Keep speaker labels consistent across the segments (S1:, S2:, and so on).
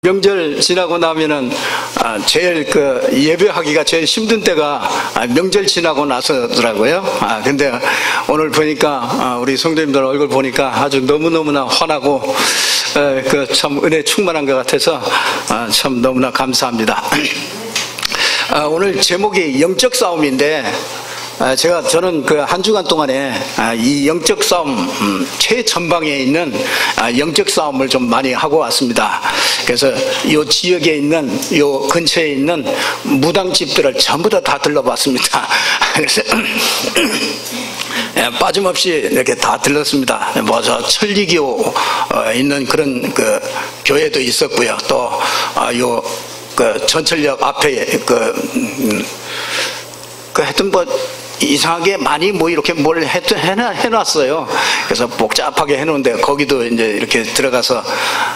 S1: 명절 지나고 나면은 제일 예배하기가 제일 힘든 때가 명절 지나고 나서더라고요. 근데 오늘 보니까 우리 성도님들 얼굴 보니까 아주 너무너무나 환하고 참 은혜 충만한 것 같아서 참 너무나 감사합니다. 오늘 제목이 영적 싸움인데 저는 한 주간 동안에 이 영적 싸움 최전방에 있는 영적 싸움을 좀 많이 하고 왔습니다. 그래서 이 지역에 있는 이 근처에 있는 무당집들을 전부 다 들러봤습니다. 그래서 빠짐없이 이렇게 다 들렀습니다. 저 천리교 있는 그런 교회도 있었고요. 또 요 전철역 앞에 하여튼 이상하게 많이 이렇게 뭘 해놨어요. 그래서 복잡하게 해놓은데 거기도 이제 이렇게 들어가서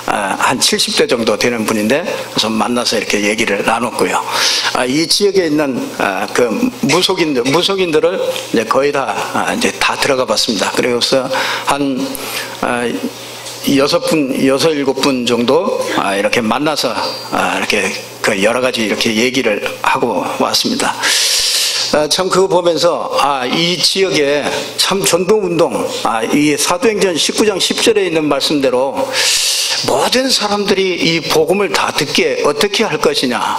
S1: 한 70대 정도 되는 분인데 그래서 만나서 이렇게 얘기를 나눴고요. 이 지역에 있는 무속인들을 이제 거의 다 들어가 봤습니다. 그래서 한 7분 정도 이렇게 만나서 이렇게 여러 가지 이렇게 얘기를 하고 왔습니다. 참 그거 보면서 이 지역에 참 전도운동, 이 사도행전 19장 10절에 있는 말씀대로 모든 사람들이 이 복음을 다 듣게 어떻게 할 것이냐,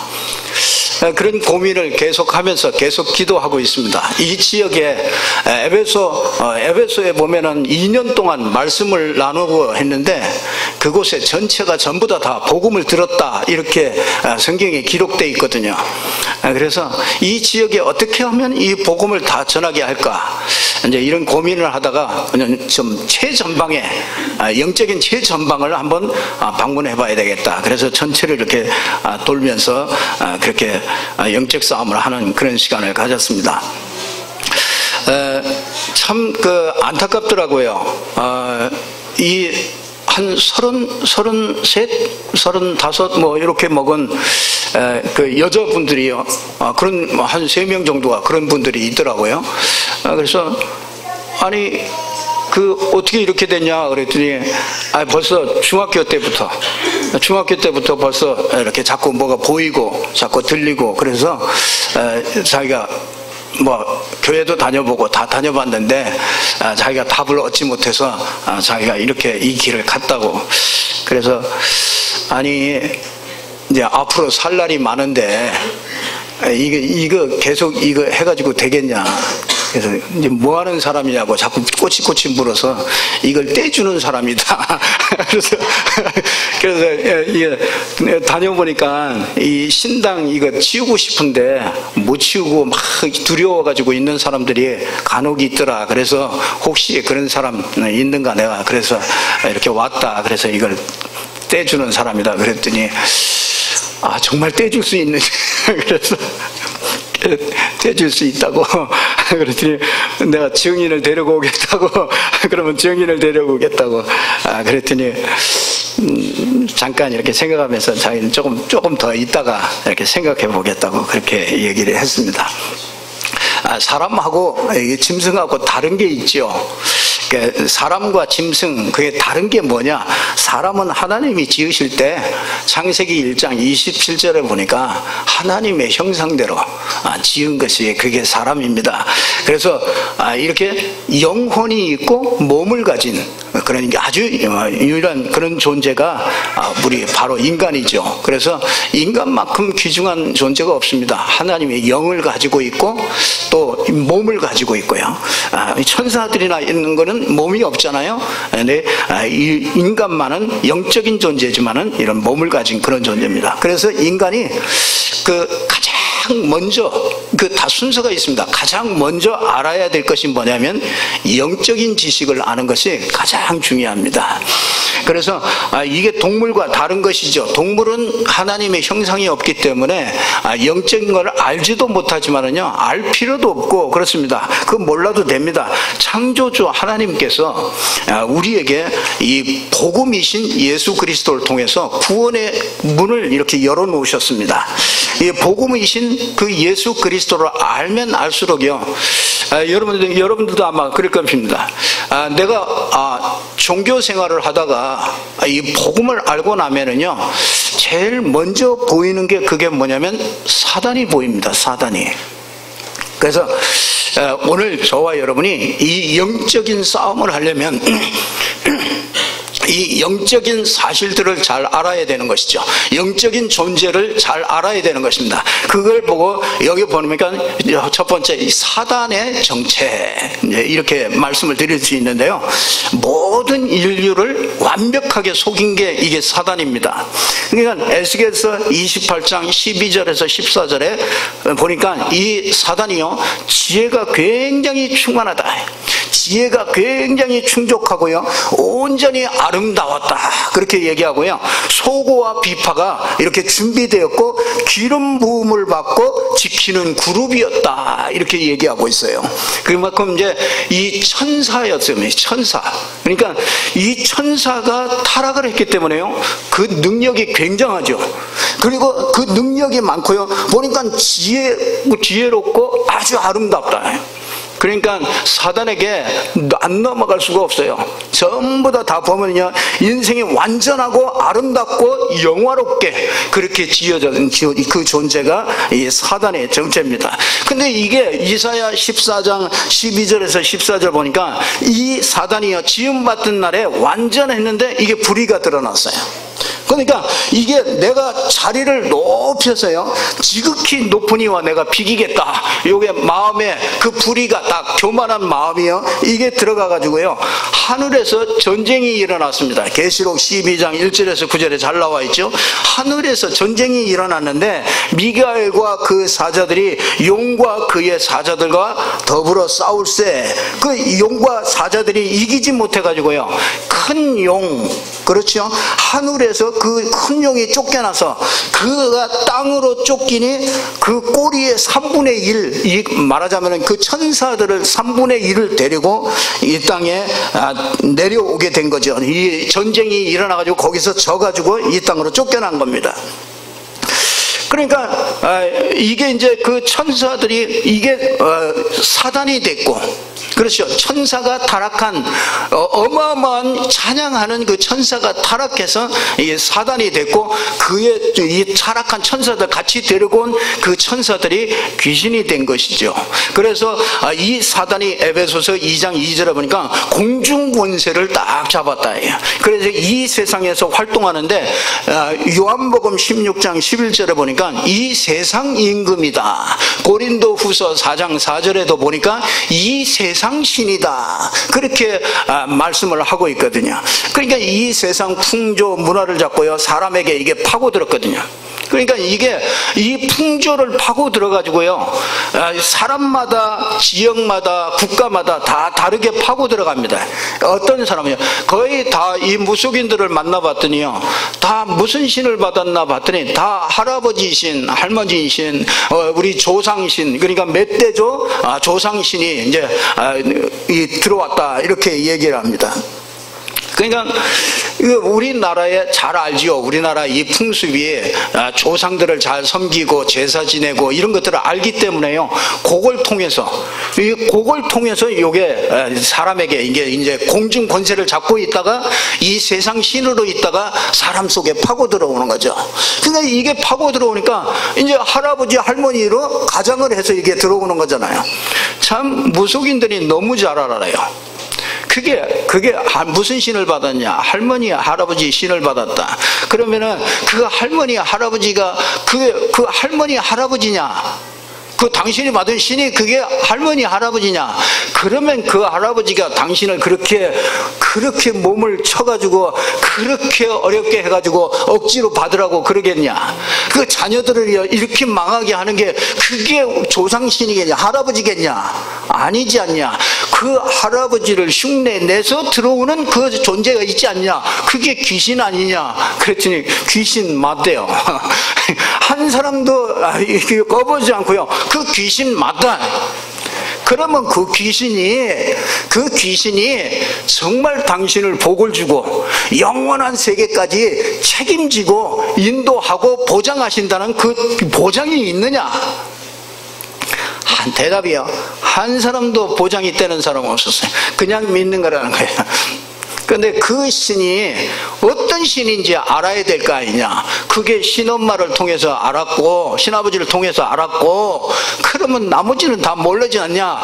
S1: 그런 고민을 계속하면서 계속 기도하고 있습니다. 이 지역에 에베소에 보면은 2년 동안 말씀을 나누고 했는데 그곳에 전체가 전부 다 복음을 들었다 이렇게 성경에 기록되어 있거든요. 그래서 이 지역에 어떻게 하면 이 복음을 다 전하게 할까, 이제 이런 고민을 하다가 좀 최전방에 영적인 최전방을 한번 방문해 봐야 되겠다. 그래서 전체를 이렇게 돌면서 그렇게 영적 싸움을 하는 그런 시간을 가졌습니다. 참 안타깝더라고요. 이 한 33, 35 이렇게 먹은 여자분들이요. 그런 한 3명 정도가 그런 분들이 있더라고요. 그래서 아니 어떻게 이렇게 됐냐 그랬더니 벌써 중학교 때부터 벌써 이렇게 자꾸 뭐가 보이고 자꾸 들리고, 그래서 자기가 교회도 다녀보고 다 다녀봤는데 자기가 답을 얻지 못해서 자기가 이렇게 이 길을 갔다고. 그래서 아니 이제 앞으로 살 날이 많은데 이거 계속 이거 해가지고 되겠냐. 그래서 이제 뭐 하는 사람이냐고 자꾸 꼬치꼬치 물어서 이걸 떼주는 사람이다. 그래서 이게 다녀보니까 이 신당 이거 치우고 싶은데 못 치우고 막 두려워가지고 있는 사람들이 간혹 있더라. 그래서 혹시 그런 사람 있는가 내가 그래서 이렇게 왔다. 그래서 이걸 떼주는 사람이다. 그랬더니 정말 떼줄 수 있는 그래서 떼줄 수 있다고. 그랬더니 내가 증인을 데리고 오겠다고. 그러면 증인을 데리고 오겠다고. 그랬더니 잠깐 이렇게 생각하면서 자기는 조금 더 있다가 이렇게 생각해 보겠다고 그렇게 얘기를 했습니다. 사람하고 짐승하고 다른 게 있죠. 사람과 짐승, 그게 다른 게 뭐냐? 사람은 하나님이 지으실 때 창세기 1장 27절에 보니까 하나님의 형상대로 지은 것이 그게 사람입니다. 그래서 이렇게 영혼이 있고 몸을 가진 그런 아주 유일한 그런 존재가 우리 바로 인간이죠. 그래서 인간만큼 귀중한 존재가 없습니다. 하나님의 영을 가지고 있고 또 몸을 가지고 있고요. 천사들이나 있는 거는 몸이 없잖아요. 근데 이 인간만은 영적인 존재지만은 이런 몸을 가진 그런 존재입니다. 그래서 인간이 가장 먼저 다 순서가 있습니다. 가장 먼저 알아야 될 것이 뭐냐면 영적인 지식을 아는 것이 가장 중요합니다. 그래서 이게 동물과 다른 것이죠. 동물은 하나님의 형상이 없기 때문에 영적인 걸 알지도 못하지만은요, 알 필요도 없고 그렇습니다. 그거 몰라도 됩니다. 창조주 하나님께서 우리에게 이 복음이신 예수 그리스도를 통해서 구원의 문을 이렇게 열어놓으셨습니다. 이 복음이신 그 예수 그리스도를 알면 알수록요, 여러분들도 아마 그럴 겁니다. 내가 종교 생활을 하다가 이 복음을 알고 나면은요, 제일 먼저 보이는 게 그게 뭐냐면 사단이 보입니다. 사단이. 그래서 오늘 저와 여러분이 이 영적인 싸움을 하려면 이 영적인 사실들을 잘 알아야 되는 것이죠. 영적인 존재를 잘 알아야 되는 것입니다. 그걸 보고 여기 보니까 첫 번째 이 사단의 정체, 이렇게 말씀을 드릴 수 있는데요. 모든 인류를 완벽하게 속인 게 이게 사단입니다. 그러니까 에스겔서 28장 12절에서 14절에 보니까 이 사단이요, 지혜가 굉장히 충만하다, 지혜가 굉장히 충족하고요, 온전히 아름다웠다, 그렇게 얘기하고요, 소고와 비파가 이렇게 준비되었고 기름 부음을 받고 지키는 그룹이었다, 이렇게 얘기하고 있어요. 그만큼 이제 이 천사였어요. 천사. 그러니까 이 천사가 타락을 했기 때문에요, 그 능력이 굉장하죠. 그리고 그 능력이 많고요, 보니까 지혜롭고 아주 아름답다. 그러니까 사단에게 안 넘어갈 수가 없어요. 전부 다 보면요, 인생이 완전하고 아름답고 영화롭게 그렇게 지어진 그 존재가 이 사단의 정체입니다. 근데 이게 이사야 14장 12절에서 14절 보니까 이 사단이요, 지음받던 날에 완전했는데 이게 불의가 드러났어요. 그러니까 이게 내가 자리를 높여서요, 지극히 높으니와 내가 비기겠다, 요게 마음에 그 불의가 딱 교만한 마음이요, 이게 들어가 가지고요, 하늘에서 전쟁이 일어났습니다. 계시록 12장 1절에서 9절에 잘 나와 있죠. 하늘에서 전쟁이 일어났는데 미가엘과 그 사자들이 용과 그의 사자들과 더불어 싸울세, 그 용과 사자들이 이기지 못해 가지고요, 큰 용, 그렇죠, 하늘에서 그 큰 용이 쫓겨나서 그가 땅으로 쫓기니 그 꼬리의 3분의 1, 말하자면 그 천사들을 3분의 1을 데리고 이 땅에 내려오게 된 거죠. 이 전쟁이 일어나가지고 거기서 져가지고 이 땅으로 쫓겨난 겁니다. 그러니까 이게 이제 그 천사들이 이게 사단이 됐고, 그렇죠, 천사가 타락한, 어마어마한 찬양하는 그 천사가 타락해서 이 사단이 됐고, 그의 이 타락한 천사들 같이 데리고 온 그 천사들이 귀신이 된 것이죠. 그래서 이 사단이 에베소서 2장 2절에 보니까 공중 권세를 딱 잡았다. 그래서 이 세상에서 활동하는데 요한복음 16장 11절에 보니까 이 세상 임금이다. 고린도후서 4장 4절에도 보니까 이 세상 신이다, 그렇게 말씀을 하고 있거든요. 그러니까 이 세상 풍조 문화를 잡고요, 사람에게 이게 파고들었거든요. 그러니까 이게 이 풍조를 파고 들어가지고요, 사람마다, 지역마다, 국가마다 다 다르게 파고 들어갑니다. 어떤 사람이요, 거의 다 이 무속인들을 만나봤더니요, 다 무슨 신을 받았나 봤더니 다 할아버지 신, 할머니 신, 우리 조상 신, 그러니까 멧돼조 조상신이 이제 들어왔다, 이렇게 얘기를 합니다. 그러니까 우리나라에 잘 알지요. 우리나라 이 풍습이 조상들을 잘 섬기고 제사 지내고 이런 것들을 알기 때문에요, 그걸 통해서 요게 사람에게 이제 공중 권세를 잡고 있다가 이 세상 신으로 있다가 사람 속에 파고 들어오는 거죠. 그러니까 이게 파고 들어오니까 이제 할아버지 할머니로 가장을 해서 이게 들어오는 거잖아요. 참 무속인들이 너무 잘 알아요. 그게 무슨 신을 받았냐? 할머니 할아버지 신을 받았다. 그러면은 그 할머니 할아버지가 그 할머니 할아버지냐? 그 당신이 받은 신이 그게 할머니 할아버지냐? 그러면 그 할아버지가 당신을 그렇게 몸을 쳐가지고 그렇게 어렵게 해가지고 억지로 받으라고 그러겠냐? 그 자녀들을 이렇게 망하게 하는 게 그게 조상신이겠냐? 할아버지겠냐? 아니지 않냐? 그 할아버지를 흉내 내서 들어오는 그 존재가 있지 않냐? 그게 귀신 아니냐? 그랬더니 귀신 맞대요. 한 사람도 꺼보지 않고요, 그 귀신 맞다. 그러면 그 귀신이 정말 당신을 복을 주고 영원한 세계까지 책임지고 인도하고 보장하신다는 그 보장이 있느냐? 대답이요, 한 사람도 보장이 되는 사람 없었어요. 그냥 믿는 거라는 거예요. 근데 그 신이 어떤 신인지 알아야 될 거 아니냐. 그게 신엄마를 통해서 알았고 신아버지를 통해서 알았고, 그러면 나머지는 다 모르지 않냐.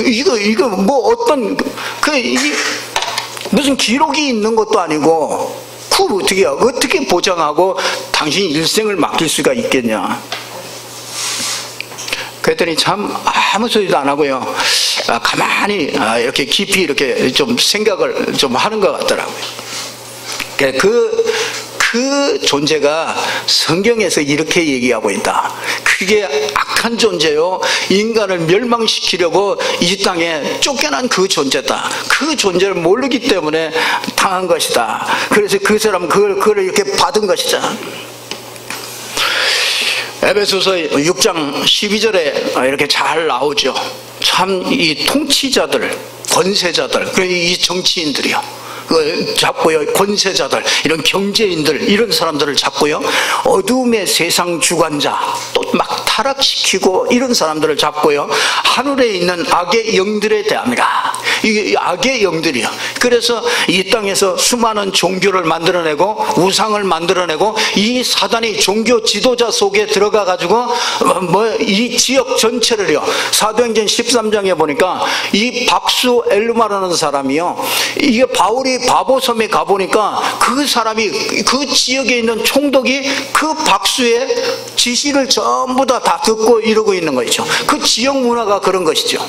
S1: 이거 뭐 어떤 무슨 기록이 있는 것도 아니고 어떻게 보장하고 당신 일생을 맡길 수가 있겠냐. 그랬더니 참 아무 소리도 안 하고요, 가만히 이렇게 깊이 이렇게 좀 생각을 좀 하는 것 같더라고요. 그 존재가 성경에서 이렇게 얘기하고 있다. 그게 악한 존재요, 인간을 멸망시키려고 이 땅에 쫓겨난 그 존재다. 그 존재를 모르기 때문에 당한 것이다. 그래서 그 사람은 그걸 이렇게 받은 것이다. 에베소서 6장 12절에 이렇게 잘 나오죠. 참 이 통치자들, 권세자들, 이 정치인들이요, 잡고요, 권세자들, 이런 경제인들, 이런 사람들을 잡고요, 어둠의 세상 주관자, 또 막 타락시키고 이런 사람들을 잡고요, 하늘에 있는 악의 영들에 대함이라. 이게 악의 영들이요. 그래서 이 땅에서 수많은 종교를 만들어내고 우상을 만들어내고, 이 사단이 종교 지도자 속에 들어가 가지고 이 지역 전체를요, 사도행전 13장에 보니까 이 박수 엘루마라는 사람이요, 이게 바울이 바보섬에 가보니까 그 사람이 그 지역에 있는 총독이 그 박수의 지시를 전부 다 듣고 이러고 있는 것이죠. 그 지역 문화가 그런 것이죠.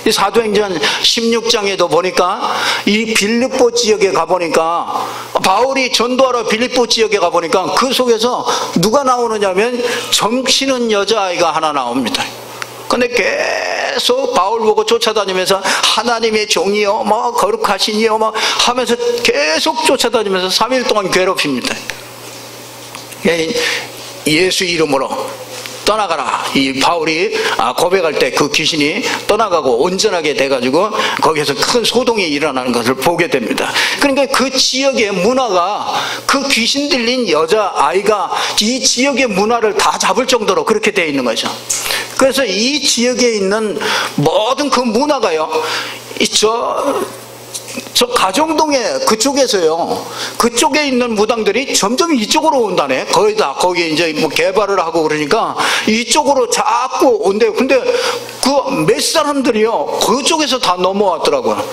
S1: 이 사도행전 16장에도 보니까 이 빌립보 지역에 가보니까, 바울이 전도하러 빌립보 지역에 가보니까 그 속에서 누가 나오느냐면 정치는 여자아이가 하나 나옵니다. 근데 계속 바울 보고 쫓아다니면서 하나님의 종이요, 뭐 거룩하시니요, 뭐 하면서 계속 쫓아다니면서 3일 동안 괴롭힙니다. 예수 이름으로 떠나가라. 이 바울이 고백할 때 그 귀신이 떠나가고 온전하게 돼가지고 거기에서 큰 소동이 일어나는 것을 보게 됩니다. 그러니까 그 지역의 문화가, 그 귀신 들린 여자아이가 이 지역의 문화를 다 잡을 정도로 그렇게 되어 있는 거죠. 그래서 이 지역에 있는 모든 그 문화가요, 저 가정동에 그쪽에서요, 그쪽에 있는 무당들이 점점 이쪽으로 온다네. 거의 다 거기 이제 뭐 개발을 하고 그러니까 이쪽으로 자꾸 온대요. 근데 그 몇 사람들이요, 그쪽에서 다 넘어왔더라고요.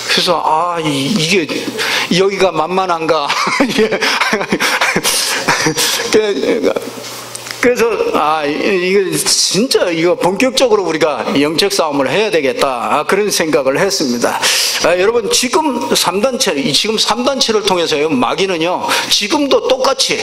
S1: 그래서 이게 여기가 만만한가. 그래서 이거 진짜 본격적으로 우리가 영적 싸움을 해야 되겠다, 그런 생각을 했습니다. 여러분, 지금 3단체를 통해서요, 마귀는요 지금도 똑같이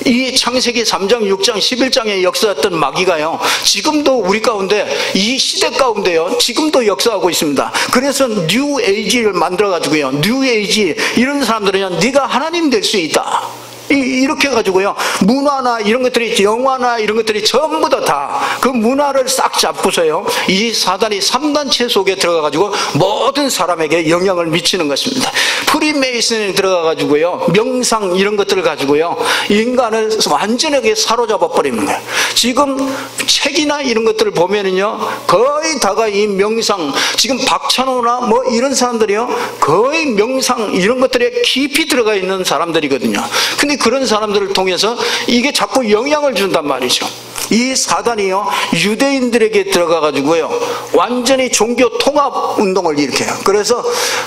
S1: 이 창세기 3장 6장 11장에 역사했던 마귀가요, 지금도 우리 가운데, 이 시대 가운데요, 지금도 역사하고 있습니다. 그래서 뉴 에이지를 만들어 가지고요, 뉴 에이지 이런 사람들은요, 네가 하나님 될 수 있다, 이렇게 해가지고요, 문화나 이런 것들이, 영화나 이런 것들이 전부 다 그 문화를 싹 잡고서요, 이 사단이 3단체 속에 들어가가지고 모든 사람에게 영향을 미치는 것입니다. 프리메이슨에 들어가가지고요, 명상 이런 것들을 가지고요, 인간을 완전하게 사로잡아 버리는 거예요. 지금 책이나 이런 것들을 보면은요, 거의 다가 이 명상, 지금 박찬호나 뭐 이런 사람들이요, 거의 명상 이런 것들에 깊이 들어가 있는 사람들이거든요. 근데 그런 사람들을 통해서 이게 자꾸 영향을 준단 말이죠. 이 사단이요, 유대인들에게 들어가가지고요, 완전히 종교 통합 운동을 일으켜요. 그래서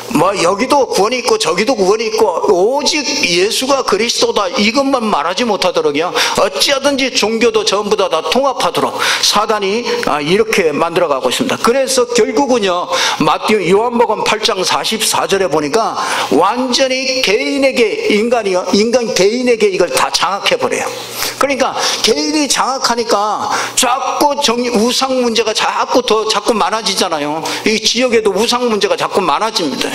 S1: 뭐 여기도 구원이 있고 저기도 구원이 있고 오직 예수가 그리스도다, 이것만 말하지 못하도록요, 어찌하든지 종교도 전부 다 통합하도록 사단이 이렇게 만들어가고 있습니다. 그래서 결국은요, 요한복음 8장 44절에 보니까 완전히 개인에게, 인간 개인에게 이걸 다 장악해버려요. 그러니까 개인이 장악하니까 자꾸 우상 문제가 자꾸 많아지잖아요. 이 지역에도 우상 문제가 자꾸 많아집니다.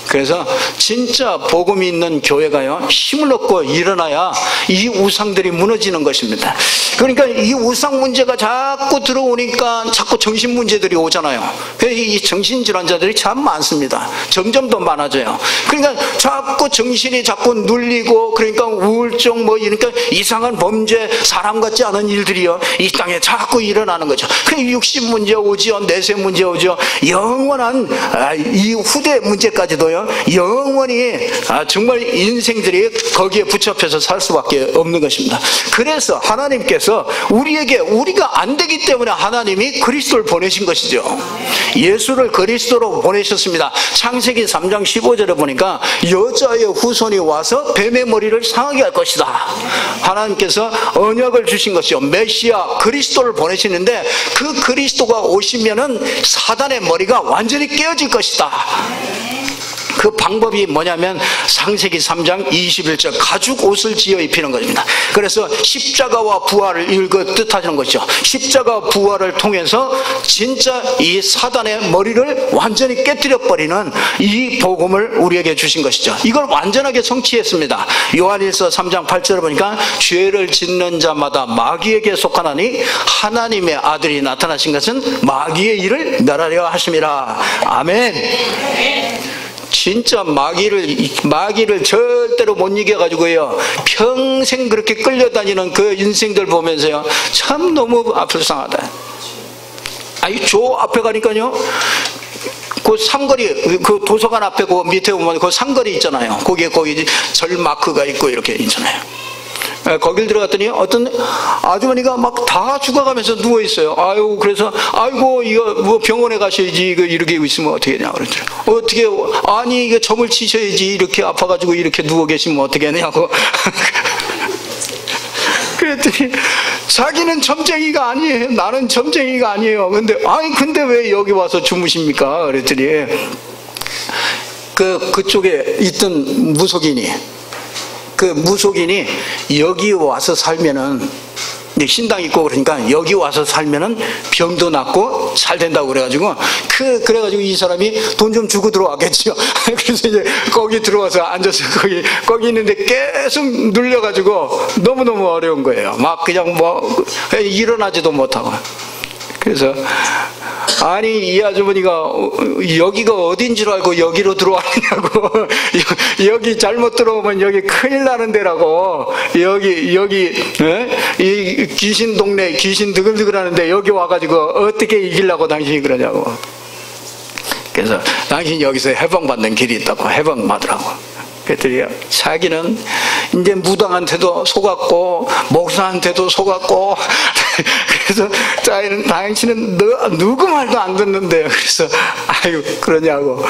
S1: 그래서 진짜 복음이 있는 교회가요, 힘을 얻고 일어나야 이 우상들이 무너지는 것입니다. 그러니까 이 우상 문제가 자꾸 들어오니까 자꾸 정신 문제들이 오잖아요. 이 정신질환자들이 참 많습니다. 점점 더 많아져요. 그러니까 자꾸 정신이 자꾸 눌리고, 그러니까 우울증 뭐 이러니까 이상한 범죄 범죄, 사람 같지 않은 일들이요 이 땅에 자꾸 일어나는 거죠. 그 육신 문제 오지요, 내세 문제 오죠. 영원한 이 후대 문제까지도요 영원히 정말 인생들이 거기에 붙잡혀서 살 수밖에 없는 것입니다. 그래서 하나님께서 우리가 안 되기 때문에 하나님이 그리스도를 보내신 것이죠. 예수를 그리스도로 보내셨습니다. 창세기 3장 15절에 보니까 여자의 후손이 와서 뱀의 머리를 상하게 할 것이다. 하나님께서 언약을 주신 것이요 메시아 그리스도를 보내시는데 그 그리스도가 오시면은 사단의 머리가 완전히 깨어질 것이다. 그 방법이 뭐냐면 창세기 3장 21절 가죽 옷을 지어 입히는 것입니다. 그래서 십자가와 부활을 뜻하는 것이죠. 십자가 부활을 통해서 진짜 이 사단의 머리를 완전히 깨뜨려 버리는 이 복음을 우리에게 주신 것이죠. 이걸 완전하게 성취했습니다. 요한일서 3장 8절에 보니까 죄를 짓는 자마다 마귀에게 속하나니 하나님의 아들이 나타나신 것은 마귀의 일을 멸하려 하심이라. 아멘. 진짜 마귀를 절대로 못 이겨가지고요 평생 그렇게 끌려다니는 그 인생들 보면서요 참 너무 불쌍하다. 아니 저 앞에 가니까요 그 상거리, 그 도서관 앞에 그 밑에 보면 그 상거리 있잖아요. 거기 절 마크가 있고 이렇게 있잖아요. 거길 들어갔더니 어떤 아주머니가 막 다 죽어가면서 누워있어요. 아유, 그래서, 아이고, 이거 뭐 병원에 가셔야지, 이거 이렇게 있으면 어떻게 되냐, 그러더라고요. 어떻게, 아니, 이거 점을 치셔야지, 이렇게 아파가지고 이렇게 누워 계시면 어떻게 하냐고. 그랬더니, 자기는 점쟁이가 아니에요. 나는 점쟁이가 아니에요. 근데 왜 여기 와서 주무십니까? 그랬더니, 그쪽에 있던 무속인이 여기 와서 살면은 신당 있고 그러니까 여기 와서 살면은 병도 낫고 잘 된다고 그래가지고 그래가지고 이 사람이 돈 좀 주고 들어왔겠죠. 그래서 이제 거기 들어와서 앉아서 거기 있는데 계속 눌려가지고 너무너무 어려운 거예요. 막 그냥 뭐 일어나지도 못하고. 그래서 아니 이 아주머니가 여기가 어딘 줄 알고 여기로 들어왔냐고. 여기 잘못 들어오면 여기 큰일 나는 데라고. 여기 이 귀신 동네 귀신 드글드글 하는데 여기 와가지고 어떻게 이기려고 당신이 그러냐고. 그래서 당신이 여기서 해방받는 길이 있다고 해방받으라고. 그랬더니 자기는 이제 무당한테도 속았고 목사한테도 속았고 그래서 당신은 누구 말도 안 듣는데 그래서 아이고 그러냐고.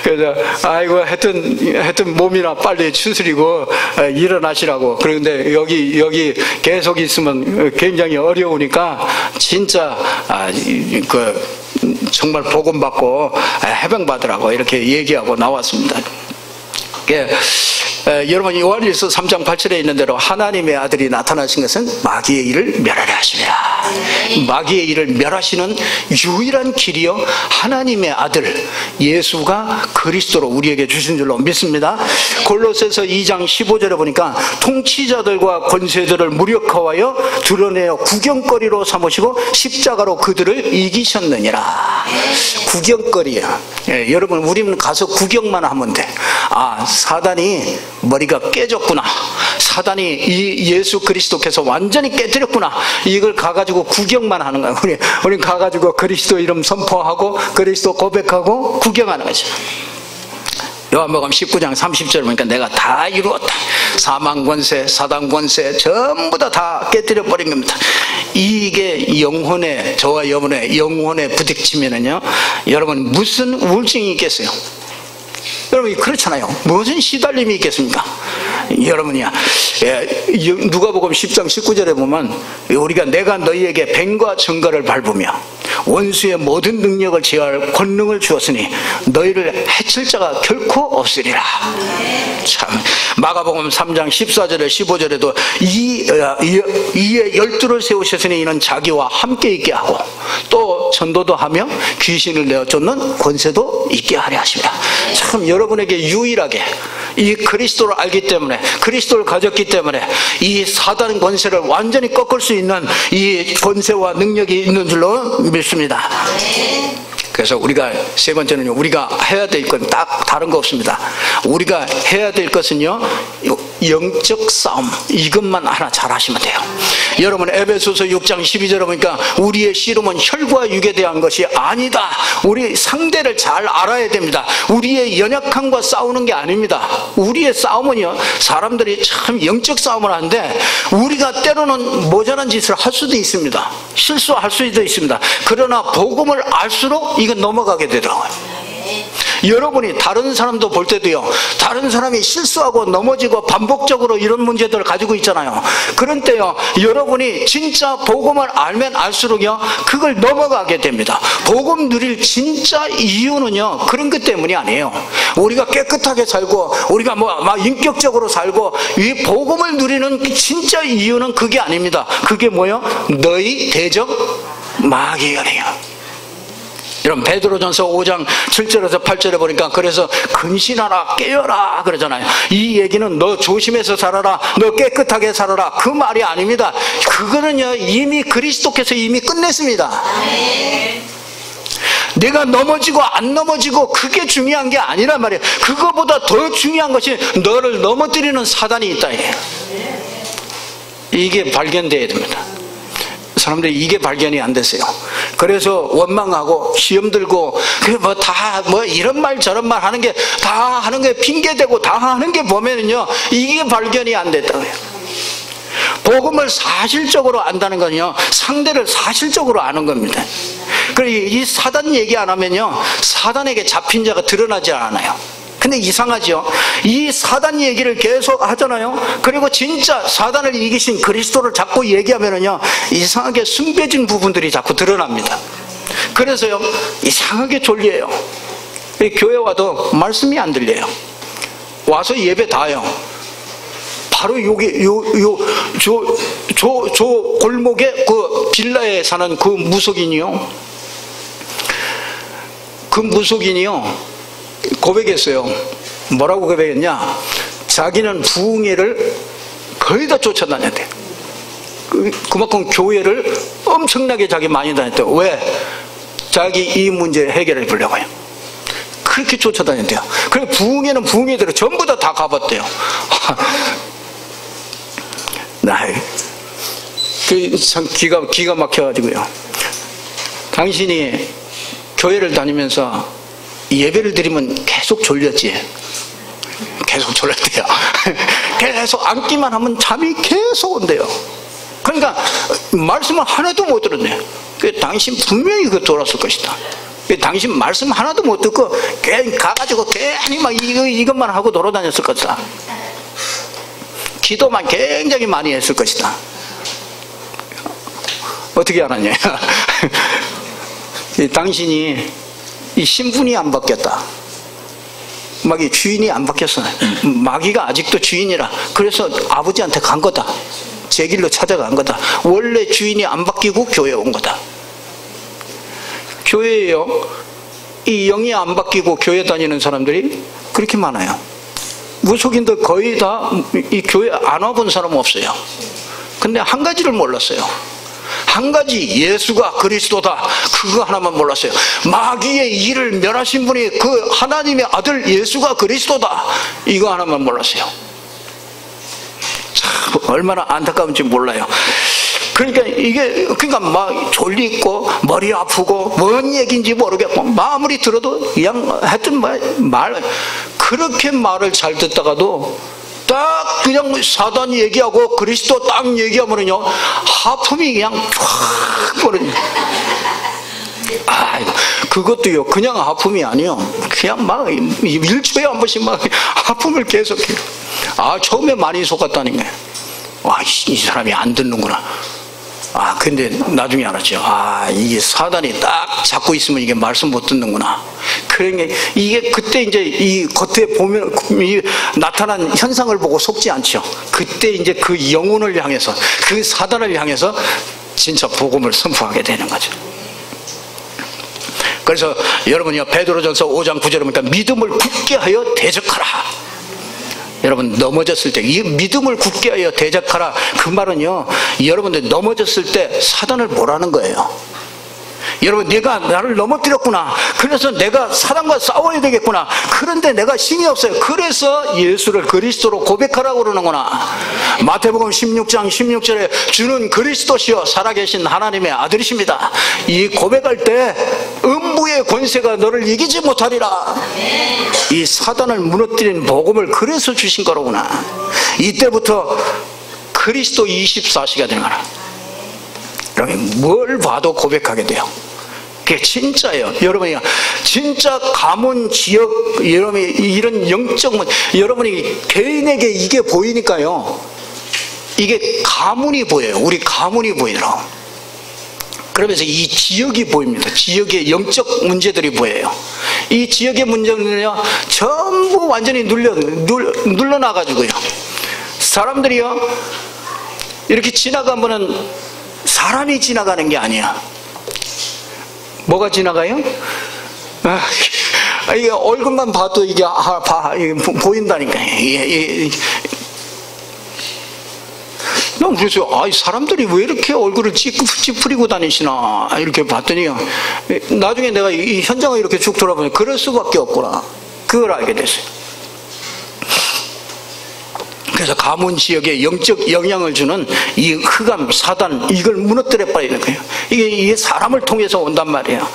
S1: 그래서 아이고 하여튼 몸이나 빨리 추스리고 일어나시라고. 그런데 여기 계속 있으면 굉장히 어려우니까 진짜 정말 복음 받고 해방 받으라고 이렇게 얘기하고 나왔습니다. 여러분 요한일서 3장 8절에 있는 대로 하나님의 아들이 나타나신 것은 마귀의 일을 멸하려 하심이라. 마귀의 일을 멸하시는 유일한 길이요 하나님의 아들 예수가 그리스도로 우리에게 주신 줄로 믿습니다. 골로새서 2장 15절에 보니까 통치자들과 권세들을 무력화하여 드러내어 구경거리로 삼으시고 십자가로 그들을 이기셨느니라. 구경거리야. 여러분 우리는 가서 구경만 하면 돼. 사단이 머리가 깨졌구나. 사단이 이 예수 그리스도께서 완전히 깨뜨렸구나. 이걸 가가지고 구경만 하는 거야. 우리 가가지고 그리스도 이름 선포하고 그리스도 고백하고 구경하는 거죠. 요한복음 19장 30절 보니까 내가 다 이루었다. 사망 권세, 사단 권세 전부 다 깨뜨려 버린 겁니다. 이게 저와 여러분의 영혼에 부딪히면은요, 여러분 무슨 우울증이 있겠어요? 여러분 그렇잖아요. 무슨 시달림이 있겠습니까? 여러분이야. 누가복음 10장 19절에 보면 우리가 내가 너희에게 뱀과 정갈을 밟으며 원수의 모든 능력을 제어할 권능을 주었으니 너희를 해칠 자가 결코 없으리라. 참 마가복음 3장 14절에 15절에도 이에 열두를 세우셨으니 이는 자기와 함께 있게 하고 또 전도도 하며 귀신을 내어 쫓는 권세도 있게 하려 하십니다. 참 여러분에게 유일하게 이 그리스도를 알기 때문에 그리스도를 가졌기 때문에 이 사단 권세를 완전히 꺾을 수 있는 이 권세와 능력이 있는 줄로 믿습니다. 그래서 우리가 세 번째는요, 우리가 해야 될 건 딱 다른 거 없습니다. 우리가 해야 될 것은요, 영적 싸움, 이것만 하나 잘 하시면 돼요. 여러분, 에베소서 6장 12절에 보니까 우리의 씨름은 혈과 육에 대한 것이 아니다. 우리 상대를 잘 알아야 됩니다. 우리의 연약함과 싸우는 게 아닙니다. 우리의 싸움은요, 사람들이 참 영적 싸움을 하는데 우리가 때로는 모자란 짓을 할 수도 있습니다. 실수할 수도 있습니다. 그러나 복음을 알수록 이건 넘어가게 되더라고요. 여러분이 다른 사람도 볼 때도요, 다른 사람이 실수하고 넘어지고 반복적으로 이런 문제들을 가지고 있잖아요. 그런 때요, 여러분이 진짜 복음을 알면 알수록요, 그걸 넘어가게 됩니다. 복음 누릴 진짜 이유는요, 그런 것 때문이 아니에요. 우리가 깨끗하게 살고 우리가 막 인격적으로 살고 이 복음을 누리는 진짜 이유는 그게 아닙니다. 그게 뭐요? 너희 대적 마귀가 아니에요. 여러분, 베드로전서 5장 7절에서 8절에 보니까 그래서 근신하라, 깨어라 그러잖아요. 이 얘기는 너 조심해서 살아라, 너 깨끗하게 살아라, 그 말이 아닙니다. 그거는요, 이미 그리스도께서 이미 끝냈습니다. 내가 넘어지고 안 넘어지고 그게 중요한 게 아니란 말이에요. 그거보다 더 중요한 것이 너를 넘어뜨리는 사단이 있다. 이게 발견돼야 됩니다. 사람들이 이게 발견이 안 됐어요. 그래서 원망하고 시험 들고 이런 말 저런 말 하는 게 다 하는 게 핑계대고 다 하는 게 보면은요, 이게 발견이 안 됐다고요. 복음을 사실적으로 안다는 건요, 상대를 사실적으로 아는 겁니다. 그리고 이 사단 얘기 안 하면요, 사단에게 잡힌 자가 드러나지 않아요. 근데 이상하죠. 이 사단 얘기를 계속 하잖아요. 그리고 진짜 사단을 이기신 그리스도를 자꾸 얘기하면은요, 이상하게 숨겨진 부분들이 자꾸 드러납니다. 그래서요, 이상하게 졸려요. 교회 와도 말씀이 안 들려요. 와서 예배 다요. 바로 여기 저 골목에 그 빌라에 사는 그 무속인이요. 그 무속인이요, 고백했어요. 뭐라고 고백했냐? 자기는 부흥회를 거의 다 쫓아다녔대. 그만큼 교회를 엄청나게 자기 많이 다녔대. 왜? 자기 이 문제 해결해 보려고요. 그렇게 쫓아다녔대요. 그리고 부흥회는 부흥회대로 전부 다 가봤대요. 참 기가 막혀가지고요. 당신이 교회를 다니면서 예배를 드리면 계속 졸렸지. 계속 졸렸대요. 계속 앉기만 하면 잠이 계속 온대요. 그러니까 말씀을 하나도 못 들었네요. 당신 분명히 그거 돌았을 것이다. 당신 말씀 하나도 못 듣고 가가지고 괜히 막 이것만 하고 돌아다녔을 것이다. 기도만 굉장히 많이 했을 것이다. 어떻게 알았냐? 당신이 이 신분이 안 바뀌었다. 마귀 주인이 안 바뀌었어. 마귀가 아직도 주인이라. 그래서 아버지한테 간 거다. 제 길로 찾아간 거다. 원래 주인이 안 바뀌고 교회에 온 거다. 교회에요, 이 영이 안 바뀌고 교회 다니는 사람들이 그렇게 많아요. 무속인들 거의 다 이 교회 안 와본 사람은 없어요. 근데 한 가지를 몰랐어요. 한 가지, 예수가 그리스도다, 그거 하나만 몰랐어요. 마귀의 일을 멸하신 분이 그 하나님의 아들 예수가 그리스도다, 이거 하나만 몰랐어요. 참 얼마나 안타까운지 몰라요. 그러니까 막 졸리고 머리 아프고 뭔 얘기인지 모르겠고 아무리 들어도 그냥 하여튼 말 그렇게 말을 잘 듣다가도 딱 그냥 사단 얘기하고 그리스도 딱 얘기하면은요, 하품이 그냥 쫙 버려요. 그것도요, 그냥 하품이 아니요, 그냥 막 1초에 한 번씩 막 하품을 계속해요. 처음에 많이 속았다는 거예요. 이 사람이 안 듣는구나. 근데 나중에 알았죠. 이게 사단이 딱 잡고 있으면 이게 말씀 못 듣는구나. 그러니까 이게 그때 이제 이 겉에 보면 이 나타난 현상을 보고 속지 않죠. 그때 이제 그 영혼을 향해서, 그 사단을 향해서 진짜 복음을 선포하게 되는 거죠. 그래서 여러분이요, 베드로전서 5장 9절에 보니까 믿음을 굳게 하여 대적하라. 여러분, 넘어졌을 때 이 믿음을 굳게 하여 대적하라, 그 말은요, 여러분들 넘어졌을 때 사단을 뭐라는 거예요? 여러분, 내가 나를 넘어뜨렸구나. 그래서 내가 사단과 싸워야 되겠구나. 그런데 내가 힘이 없어요. 그래서 예수를 그리스도로 고백하라고 그러는구나. 마태복음 16장 16절에 주는 그리스도시요 살아계신 하나님의 아들이십니다. 이 고백할 때 음부의 권세가 너를 이기지 못하리라. 이 사단을 무너뜨린 복음을 그래서 주신 거로구나. 이때부터 그리스도 24시가 되는 거라. 여러분, 뭘 봐도 고백하게 돼요. 그게 진짜예요. 여러분이 진짜 가문, 지역, 여러분이 이런 영적, 여러분이 개인에게 이게 보이니까요. 이게 가문이 보여요. 우리 가문이 보이더라고. 그러면서 이 지역이 보입니다. 지역의 영적 문제들이 보여요. 이 지역의 문제는요, 전부 완전히 눌러놔가지고요. 사람들이요, 이렇게 지나가면은 사람이 지나가는 게 아니야. 뭐가 지나가요? 이게 얼굴만 봐도 이게 보인다니까. 난 그래서 사람들이 왜 이렇게 얼굴을 찌푸리고 다니시나 이렇게 봤더니요, 나중에 내가 이 현장을 이렇게 쭉 돌아보니 그럴 수밖에 없구나. 그걸 알게 됐어요. 그래서 가문 지역에 영적 영향을 주는 이 흑암, 사단, 이걸 무너뜨려 버리는 거예요. 이게 사람을 통해서 온단 말이에요.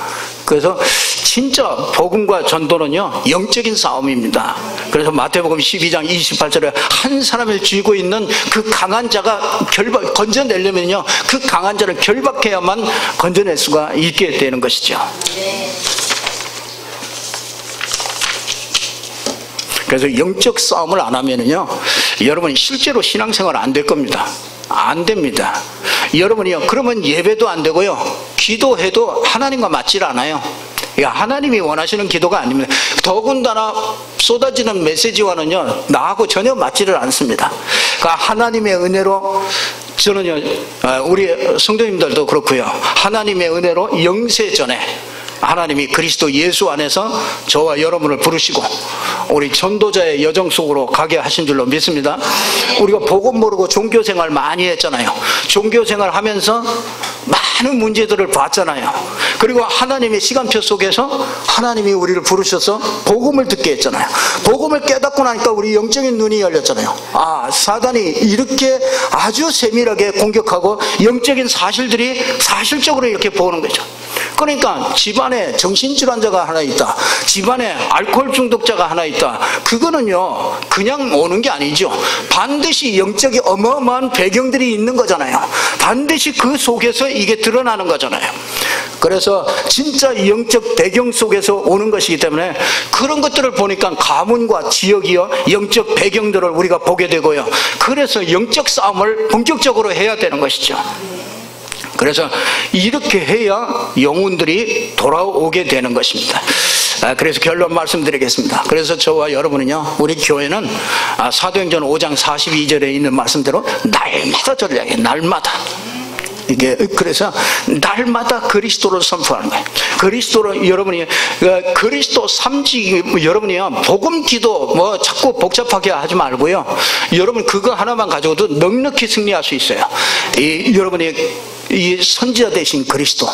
S1: 그래서 진짜 복음과 전도는요, 영적인 싸움입니다. 그래서 마태복음 12장 28절에 한 사람을 쥐고 있는 그 강한 자가 건져내려면요, 그 강한 자를 결박해야만 건져낼 수가 있게 되는 것이죠. 그래서 영적 싸움을 안 하면은요, 여러분 실제로 신앙생활 안 될 겁니다. 안 됩니다. 여러분이요, 그러면 예배도 안 되고요, 기도해도 하나님과 맞질 않아요. 하나님이 원하시는 기도가 아닙니다. 더군다나 쏟아지는 메시지와는요, 나하고 전혀 맞지를 않습니다. 그러니까 하나님의 은혜로 저는요, 우리 성도님들도 그렇고요, 하나님의 은혜로 영세전에 하나님이 그리스도 예수 안에서 저와 여러분을 부르시고 우리 전도자의 여정 속으로 가게 하신 줄로 믿습니다. 우리가 복음 모르고 종교생활 많이 했잖아요. 종교생활 하면서 많은 문제들을 봤잖아요. 그리고 하나님의 시간표 속에서 하나님이 우리를 부르셔서 복음을 듣게 했잖아요. 복음을 깨닫고 나니까 우리 영적인 눈이 열렸잖아요. 사단이 이렇게 아주 세밀하게 공격하고 영적인 사실들이 사실적으로 이렇게 보는 거죠. 그러니까 집안에 정신질환자가 하나 있다, 집안에 알코올 중독자가 하나 있다, 그거는요 그냥 오는 게 아니죠. 반드시 영적인 어마어마한 배경들이 있는 거잖아요. 반드시 그 속에서 이게 드러나는 거잖아요. 그래서 진짜 영적 배경 속에서 오는 것이기 때문에 그런 것들을 보니까 가문과 지역이요, 영적 배경들을 우리가 보게 되고요, 그래서 영적 싸움을 본격적으로 해야 되는 것이죠. 그래서 이렇게 해야 영혼들이 돌아오게 되는 것입니다. 그래서 결론 말씀드리겠습니다. 그래서 저와 여러분은요, 우리 교회는 사도행전 5장 42절에 있는 말씀대로 날마다 전략이에요. 날마다. 이게 그래서 날마다 그리스도를 선포하는 거예요. 그리스도를 여러분이 그리스도 삼지, 여러분이요 복음 기도 뭐 자꾸 복잡하게 하지 말고요, 여러분 그거 하나만 가지고도 넉넉히 승리할 수 있어요. 여러분이 이 선지자 되신 그리스도,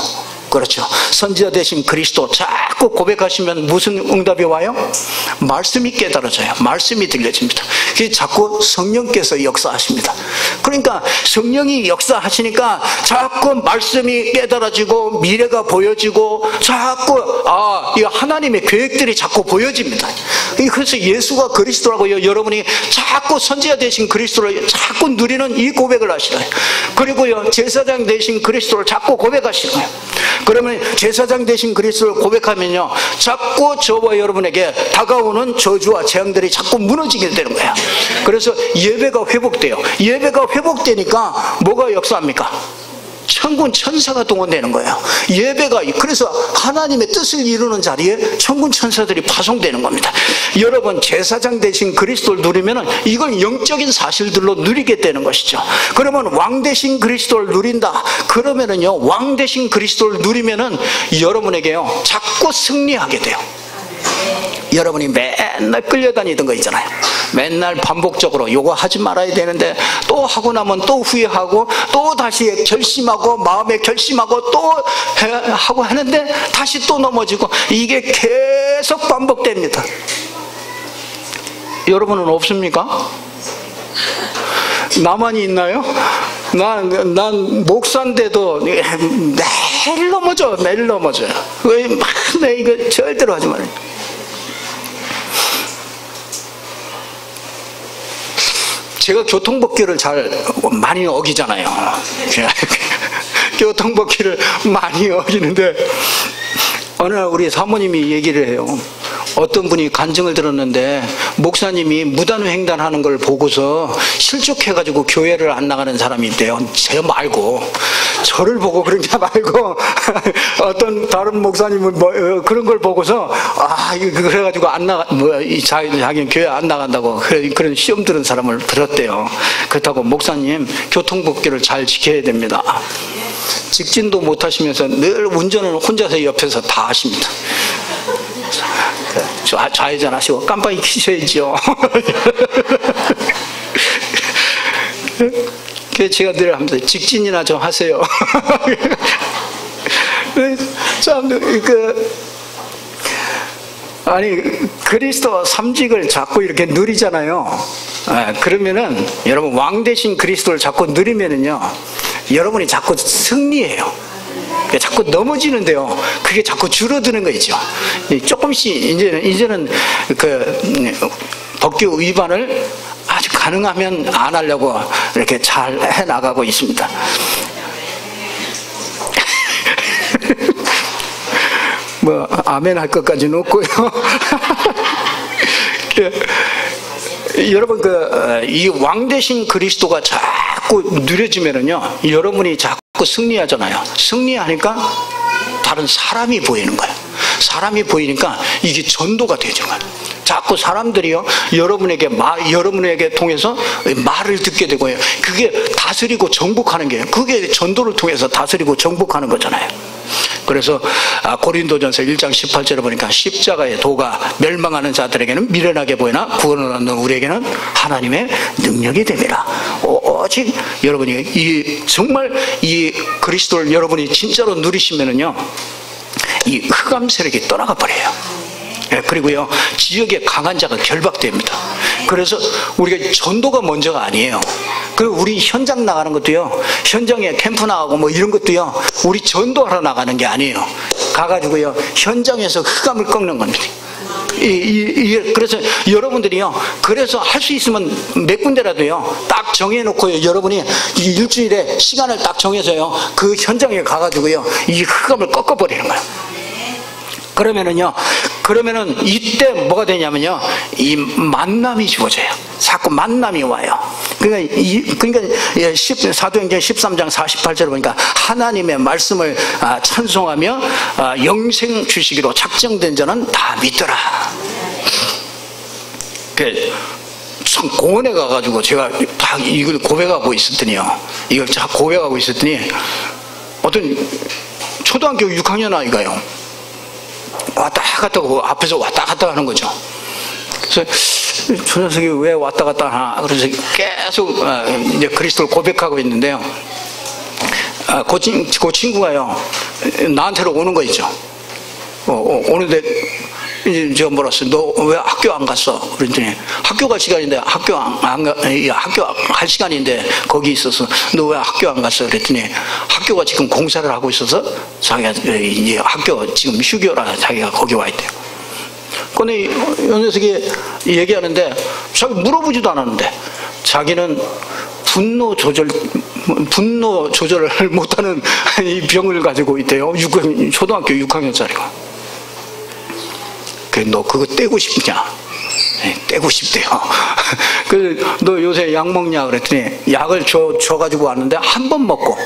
S1: 그렇죠, 선지자 되신 그리스도 자꾸 고백하시면 무슨 응답이 와요? 말씀이 깨달아져요. 말씀이 들려집니다. 그게 자꾸 성령께서 역사하십니다. 그러니까 성령이 역사하시니까 자꾸 말씀이 깨달아지고 미래가 보여지고 자꾸 이 하나님의 계획들이 자꾸 보여집니다. 그래서 예수가 그리스도라고요, 여러분이 자꾸 선지자 되신 그리스도를 자꾸 누리는 이 고백을 하시나요? 그리고요 제사장 되신 그리스도를 자꾸 고백하시는 거예요. 그러면 제사장 되신 그리스도를 고백하면요, 자꾸 저와 여러분에게 다가오는 저주와 재앙들이 자꾸 무너지게 되는 거예요. 그래서 예배가 회복돼요. 예배가 회복되니까 뭐가 역사합니까? 천군 천사가 동원되는 거예요. 예배가, 그래서 하나님의 뜻을 이루는 자리에 천군 천사들이 파송되는 겁니다. 여러분 제사장 되신 그리스도를 누리면 이걸 영적인 사실들로 누리게 되는 것이죠. 그러면 왕 되신 그리스도를 누린다 그러면은요, 왕 되신 그리스도를 누리면은 여러분에게요 자꾸 승리하게 돼요. 여러분이 맨날 끌려다니던 거 있잖아요. 맨날 반복적으로 요거 하지 말아야 되는데 또 하고 나면 또 후회하고 또 다시 결심하고 마음에 결심하고 또 하고 하는데 다시 또 넘어지고 이게 계속 반복됩니다. 여러분은 없습니까? 나만이 있나요? 난 목사인데도 매일 넘어져요. 왜 이거 절대로 하지 말아요. 제가 교통법규를 잘 많이 어기잖아요. 교통법규를 많이 어기는데 어느 날 우리 사모님이 얘기를 해요. 어떤 분이 간증을 들었는데 목사님이 무단횡단하는 걸 보고서 실족해가지고 교회를 안 나가는 사람이 있대요. 제 말고 저를 보고 그런 게 말고 어떤 다른 목사님은 뭐 그런 걸 보고서 그래가지고 안 나가 자기는 교회 안 나간다고 그런 시험 들은 사람을 들었대요. 그렇다고 목사님 교통법규를 잘 지켜야 됩니다. 직진도 못 하시면서 늘 운전을 혼자서 옆에서 다 하십니다. 좌회전 하시고 깜빡이 켜셔야죠. 그래서 제가 늘 합니다. 직진이나 좀 하세요. 참 아니 그리스도 삼직을 자꾸 이렇게 누리잖아요. 그러면은 여러분 왕 대신 그리스도를 자꾸 누리면은요 여러분이 자꾸 승리해요. 자꾸 넘어지는데요. 그게 자꾸 줄어드는 거죠. 조금씩 이제는 그 법규 위반을 아주 가능하면 안 하려고 이렇게 잘 해 나가고 있습니다. 뭐 아멘 할 것까지는 없고요. 여러분 이 왕 대신 그리스도가 자꾸 누려지면은요 여러분이 자꾸 승리하잖아요. 승리하니까 다른 사람이 보이는 거예요. 사람이 보이니까 이게 전도가 되죠. 자꾸 사람들이요 여러분에게 통해서 말을 듣게 되고요. 그게 다스리고 정복하는 게 그게 전도를 통해서 다스리고 정복하는 거잖아요. 그래서 고린도전서 1장 18절에 보니까 십자가의 도가 멸망하는 자들에게는 미련하게 보이나 구원을 얻는 우리에게는 하나님의 능력이 됩니다. 오직 여러분이 정말 이 그리스도를 여러분이 진짜로 누리시면은요 이 흑암 세력이 떠나가 버려요. 그리고요 지역에 강한 자가 결박됩니다. 그래서 우리가 전도가 먼저가 아니에요. 그리고 우리 현장 나가는 것도요 현장에 캠프 나가고 뭐 이런 것도요 우리 전도하러 나가는 게 아니에요. 가가지고요 현장에서 흑암을 꺾는 겁니다. 그래서 여러분들이요 그래서 할 수 있으면 몇 군데라도요 딱 정해놓고 여러분이 일주일에 시간을 딱 정해서요 그 현장에 가가지고요 이 흑암을 꺾어버리는 거예요. 그러면은 이때 뭐가 되냐면요 이 만남이 주어져요. 자꾸 만남이 와요. 그러니까 사도행전 13장 48절에 보니까 하나님의 말씀을 찬송하며 영생 주시기로 작정된 자는 다 믿더라. 참 공원에 가가지고 제가 다 이걸 고백하고 있었더니요 어떤 초등학교 6학년 아이가요 왔다 갔다 하고 앞에서 왔다 갔다 하는 거죠. 그래서 저 녀석이 왜 왔다 갔다 하나 그래서 계속 이제 그리스도를 고백하고 있는데요 그 친구가요 나한테로 오는 거 있죠. 오는데 이제 제가 물었어. 너 왜 학교 안 갔어? 그랬더니 학교 갈 시간인데 학교 갈 시간인데 거기 있어서 너 왜 학교 안 갔어? 그랬더니 학교가 지금 공사를 하고 있어서 자기가 이제 학교 지금 휴교라 자기가 거기 와 있대요. 근데 이 녀석이 얘기하는데 자기 물어보지도 않았는데 자기는 분노 조절을 못하는 이 병을 가지고 있대요. 초등학교 6학년짜리가. 너 그거 떼고 싶냐? 네, 떼고 싶대요. 그래서 너 요새 약 먹냐? 그랬더니 약을 줘가지고 왔는데 한 번 먹고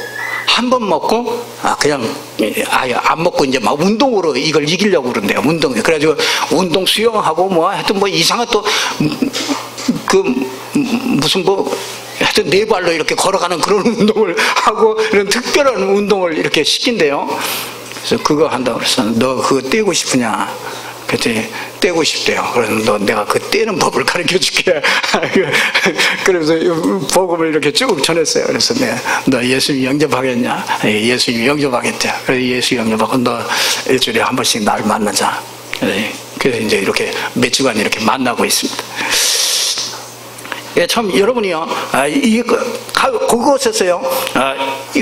S1: 그냥 아예 안 먹고 이제 막 운동으로 이걸 이기려고 그런대요. 운동. 그래가지고 운동 수영하고 뭐 하여튼 뭐 이상한 또 무슨 하여튼 네 발로 이렇게 걸어가는 그런 운동을 하고 이런 특별한 운동을 이렇게 시킨대요. 그래서 그거 한다고 그래서 너 그거 떼고 싶으냐? 그랬더니 떼고 싶대요. 그래서 내가 그 떼는 법을 가르쳐 줄게. 그래서 복음을 이렇게 쭉 전했어요. 그래서 너 예수님 영접하겠냐? 예수님 영접하겠대. 그래서 예수 영접하고 너 일주일에 한 번씩 날 만나자. 그래서 이제 이렇게 몇 주간 이렇게 만나고 있습니다. 예, 참 여러분이요, 그곳에서요,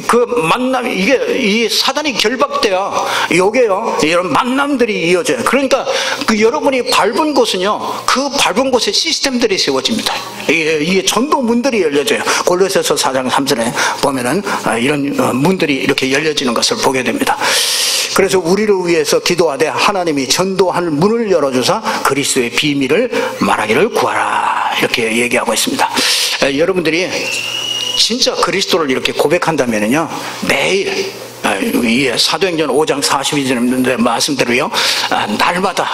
S1: 그 만남이 이 사단이 결박돼야 요게요, 이런 만남들이 이어져요. 그러니까 그 여러분이 밟은 곳은요, 그 밟은 곳에 시스템들이 세워집니다. 이게 전도 문들이 열려져요. 골로새서 4장 3절에 보면은 이런 문들이 이렇게 열려지는 것을 보게 됩니다. 그래서 우리를 위해서 기도하되 하나님이 전도할 문을 열어주사 그리스도의 비밀을 말하기를 구하라, 이렇게 얘기하고 있습니다. 여러분들이 진짜 그리스도를 이렇게 고백한다면요, 매일 이 사도행전 5장 42절인데 말씀대로요, 날마다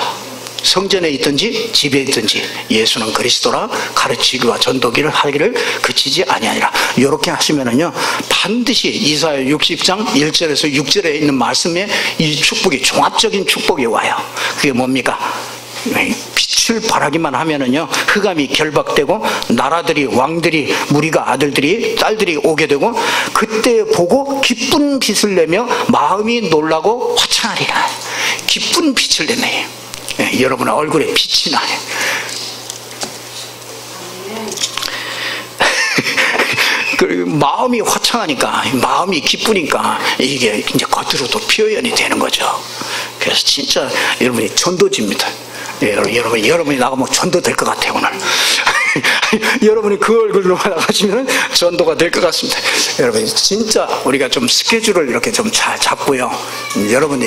S1: 성전에 있든지 집에 있든지 예수는 그리스도라 가르치기와 전도기를 하기를 그치지 아니하니라, 이렇게 하시면은요 반드시 이사야 60장 1절에서 6절에 있는 말씀에 이 축복이, 종합적인 축복이 와요. 그게 뭡니까? 빛을 발하기만 하면은요 흑암이 결박되고 나라들이, 왕들이, 무리가, 아들들이, 딸들이 오게 되고 그때 보고 기쁜 빛을 내며 마음이 놀라고 화창하리라. 기쁜 빛을 내네요. 여러분 얼굴에 빛이 나요. 그 마음이 화창하니까, 마음이 기쁘니까 이게 이제 겉으로도 표현이 되는 거죠. 그래서 진짜 여러분이 전도지입니다. 여러분이 나가면 전도 될 것 같아요, 오늘. 여러분이 그 얼굴로만 나가시면 전도가 될 것 같습니다. 여러분, 진짜 우리가 좀 스케줄을 이렇게 좀 잘 잡고요. 여러분이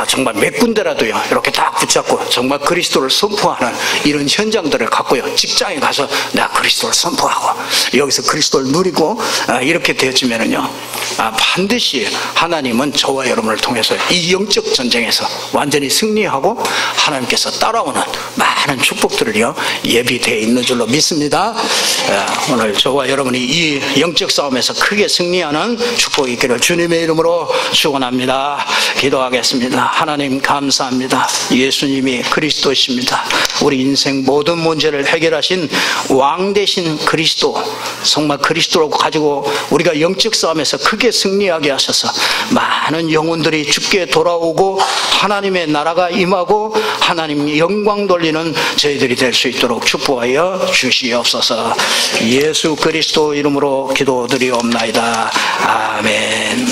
S1: 정말 몇 군데라도요, 이렇게 딱 붙잡고 정말 그리스도를 선포하는 이런 현장들을 갖고요. 직장에 가서 내가 그리스도를 선포하고 여기서 그리스도를 누리고 이렇게 되어지면은요, 반드시 하나님은 저와 여러분을 통해서 이 영적 전쟁에서 완전히 승리하고 하나님께서 따라오는 많은 축복들을요 예비되어 있는 줄로 믿습니다. 오늘 저와 여러분이 이 영적 싸움에서 크게 승리하는 축복이 있기를 주님의 이름으로 축원합니다. 기도하겠습니다. 하나님 감사합니다. 예수님이 그리스도이십니다. 우리 인생 모든 문제를 해결하신 왕 되신 그리스도, 정말 그리스도로 가지고 우리가 영적 싸움에서 크게 승리하게 하셔서 많은 영혼들이 주께 돌아오고 하나님의 나라가 임하고 하나님 영광 돌리는 저희들이 될 수 있도록 축복하여 주시옵소서. 예수 그리스도 이름으로 기도드리옵나이다. 아멘.